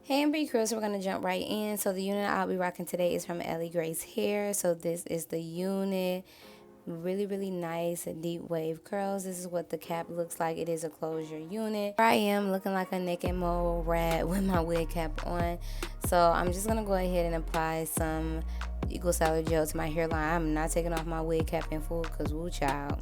Hey, I'm Bree Cruz. We're going to jump right in. So the unit I'll be rocking today is from AliGraceHair. So this is the unit. Really, really nice deep wave curls. This is what the cap looks like. It is a closure unit. Here I am looking like a naked mole rat with my wig cap on. So I'm just going to go ahead and apply some Equal Salad Gel to my hairline. I'm not taking off my wig cap in full because woo child.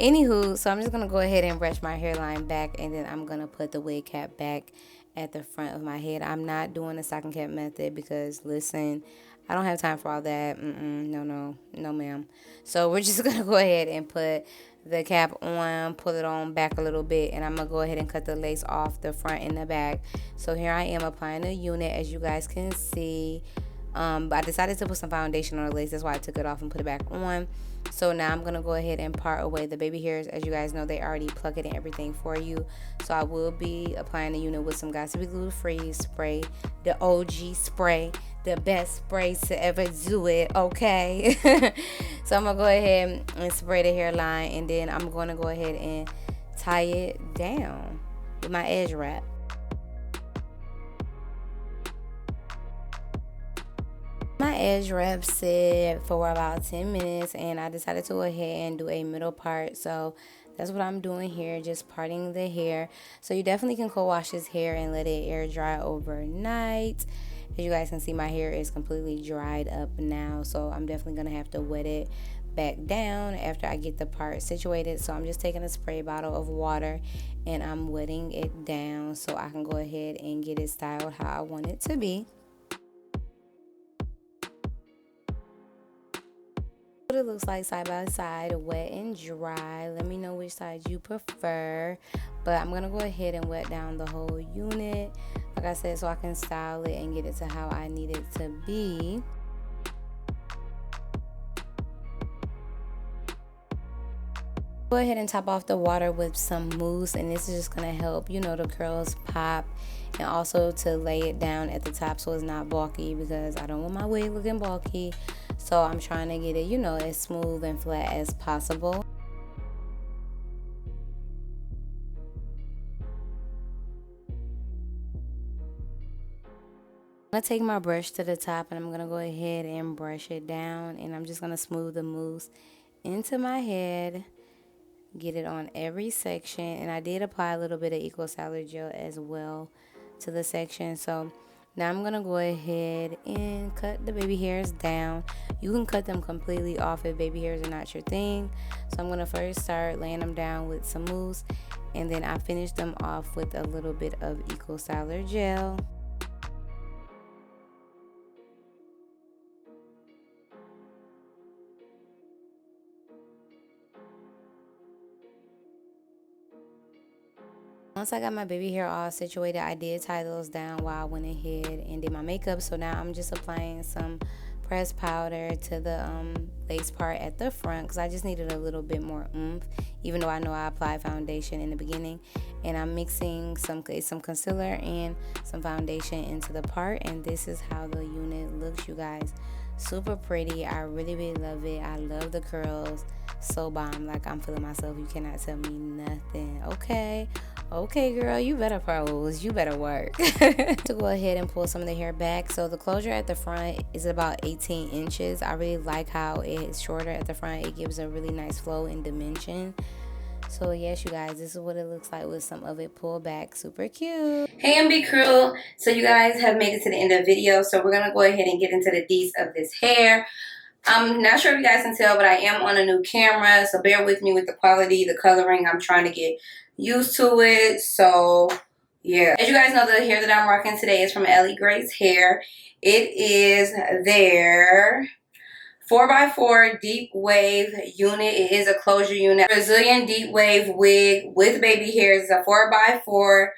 Anywho, so I'm just going to go ahead and brush my hairline back, and then I'm going to put the wig cap back at the front of my head. I'm not doing the stocking cap method because, listen, I don't have time for all that. No, ma'am. So we're just going to go ahead and put the cap on, pull it on back a little bit, and I'm going to go ahead and cut the lace off the front and the back. So here I am applying the unit, as you guys can see. But I decided to put some foundation on the lace. That's why I took it off and put it back on. So now I'm going to go ahead and part away the baby hairs. As you guys know, they already pluck it and everything for you. So I will be applying the unit with some Got to Be Glue Free spray. The OG spray. The best spray to ever do it, okay? So I'm going to go ahead and spray the hairline. And then I'm going to go ahead and tie it down with my edge wrap. My edge wrap sit for about 10 minutes, and I decided to go ahead and do a middle part. So that's what I'm doing here, just parting the hair. So you definitely can co-wash this hair and let it air dry overnight. As you guys can see, my hair is completely dried up now, so I'm definitely going to have to wet it back down after I get the part situated. So I'm just taking a spray bottle of water and I'm wetting it down so I can go ahead and get it styled how I want it to be. What it looks like side by side, wet and dry. Let me know which side you prefer. But I'm gonna go ahead and wet down the whole unit, like I said, so I can style it and get it to how I need it to be. Go ahead and top off the water with some mousse, and this is just gonna help, you know, the curls pop, and also to lay it down at the top so it's not bulky, because I don't want my wig looking bulky. So I'm trying to get it, you know, as smooth and flat as possible. I'm gonna take my brush to the top and I'm gonna go ahead and brush it down, and I'm just gonna smooth the mousse into my head, get it on every section. And I did apply a little bit of Equal Salad Gel as well to the section. So now I'm gonna go ahead and cut the baby hairs down. You can cut them completely off if baby hairs are not your thing. So I'm gonna first start laying them down with some mousse, and then I finish them off with a little bit of Equal Salad Gel. Once I got my baby hair all situated, I did tie those down while I went ahead and did my makeup. So now I'm just applying some pressed powder to the lace part at the front, because I just needed a little bit more oomph, even though I know I applied foundation in the beginning. And I'm mixing some concealer and some foundation into the part, and this is how the unit looks, you guys. Super pretty. I really, really love it. I love the curls. So bomb. Like, I'm feeling myself. You cannot tell me nothing. Okay, girl, you better pose. You better work. To go ahead and pull some of the hair back. So the closure at the front is about 18 inches. I really like how it's shorter at the front. It gives a really nice flow and dimension. So yes, you guys, this is what it looks like with some of it pulled back. Super cute. Hey, MB crew. So you guys have made it to the end of the video. So we're going to go ahead and get into the deets of this hair. I'm not sure if you guys can tell, but I am on a new camera. So bear with me with the quality, the coloring. I'm trying to get used to it. So yeah. As you guys know, the hair that I'm rocking today is from AliGraceHair. It is their 4x4 deep wave unit. It is a closure unit. Brazilian deep wave wig with baby hairs. It's a 4x4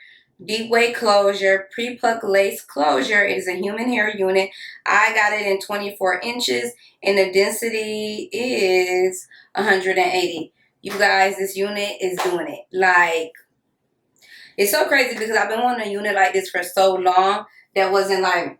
deep wave closure, pre-pluck lace closure. It is a human hair unit. I got it in 24 inches and the density is 180. You guys, this unit is doing it. Like, it's so crazy because I've been wanting a unit like this for so long that wasn't like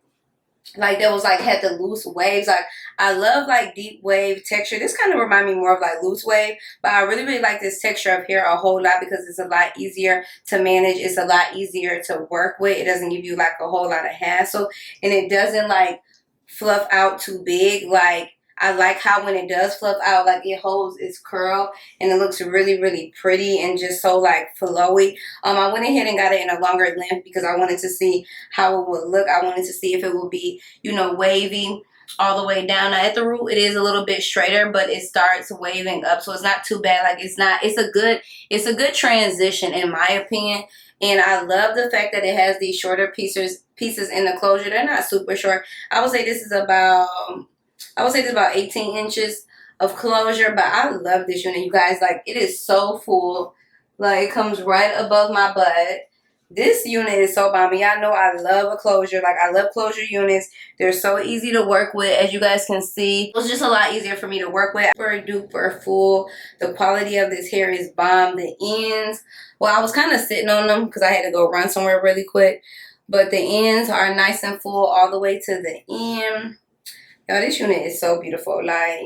like that was like had the loose waves. Like I love like deep wave texture. This kind of remind me more of like loose wave, but I really like this texture of hair a whole lot because it's a lot easier to manage. It's a lot easier to work with. It doesn't give you like a whole lot of hassle, and it doesn't like fluff out too big. Like I like how when it does fluff out, like it holds its curl and it looks really pretty and just so like flowy. I went ahead and got it in a longer length because I wanted to see how it would look. I wanted to see if it would be, you know, wavy all the way down. Now at the root it is a little bit straighter, but it starts waving up, so it's not too bad. Like it's a good transition in my opinion. And I love the fact that it has these shorter pieces in the closure. They're not super short. I would say this is about 18 inches of closure, but I love this unit, you guys. Like it is so full. Like it comes right above my butt. This unit is so bomb. Y'all know I love a closure. Like I love closure units. They're so easy to work with, as you guys can see. It was just a lot easier for me to work with. Super duper full. The quality of this hair is bomb. The ends, well, I was kind of sitting on them because I had to go run somewhere really quick. But the ends are nice and full all the way to the end. Y'all, this unit is so beautiful. Like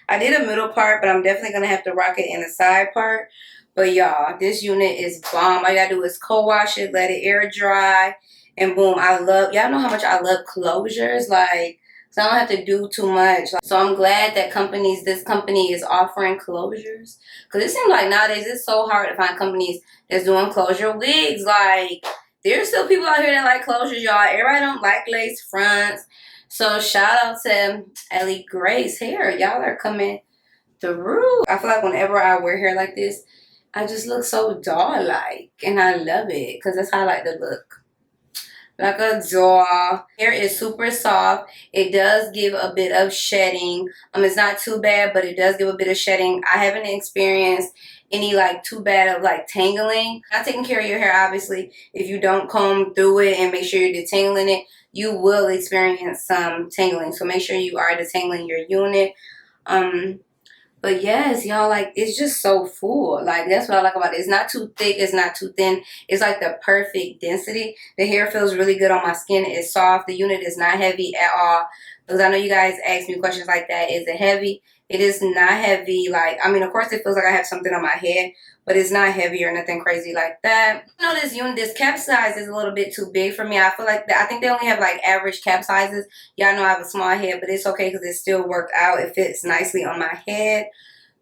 I did a middle part, but I'm definitely going to have to rock it in the side part. But y'all, this unit is bomb. All you gotta do is co-wash it, let it air dry, and boom. I love, y'all know how much I love closures. Like, so I don't have to do too much. So I'm glad that this company is offering closures. Because it seems like nowadays it's so hard to find companies that's doing closure wigs. Like, there's still people out here that like closures, y'all. Everybody don't like lace fronts. So shout out to AliGraceHair. Y'all are coming through. I feel like whenever I wear hair like this, I just look so doll-like, and I love it because that's how I like to look. Like a doll. Hair is super soft. It does give a bit of shedding. It's not too bad, but it does give a bit of shedding. I haven't experienced any like too bad of like tangling. Not taking care of your hair, obviously. If you don't comb through it and make sure you're detangling it, you will experience some tangling. So make sure you are detangling your unit. But yes, y'all, like, it's just so full. Like, that's what I like about it. It's not too thick. It's not too thin. It's like the perfect density. The hair feels really good on my skin. It's soft. The unit is not heavy at all. Because I know you guys ask me questions like that. Is it heavy? It is not heavy. Like, I mean, of course, it feels like I have something on my head. But it's not heavy or nothing crazy like that. You know, this unit, this cap size is a little bit too big for me. I feel like I think they only have like average cap sizes. Y'all know I have a small head, but it's okay because it still worked out. It fits nicely on my head.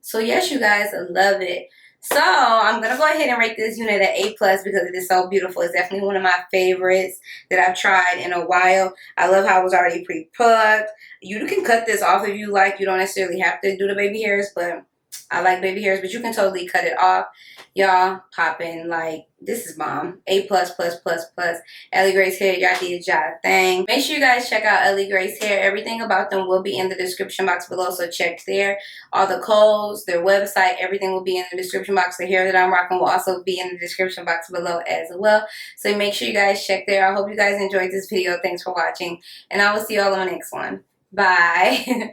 So yes, you guys, I love it. So I'm going to go ahead and rate this unit at A+ because it is so beautiful. It's definitely one of my favorites that I've tried in a while. I love how it was already pre-plucked. You can cut this off if you like. You don't necessarily have to do the baby hairs, but I like baby hairs, but you can totally cut it off. Y'all popping, like, this is bomb. A++++. AliGraceHair, y'all did y'all thing. Make sure you guys check out AliGraceHair. Everything about them will be in the description box below, so check there. All the codes, their website, everything will be in the description box. The hair that I'm rocking will also be in the description box below as well. So make sure you guys check there. I hope you guys enjoyed this video. Thanks for watching, and I will see you all on the next one. Bye.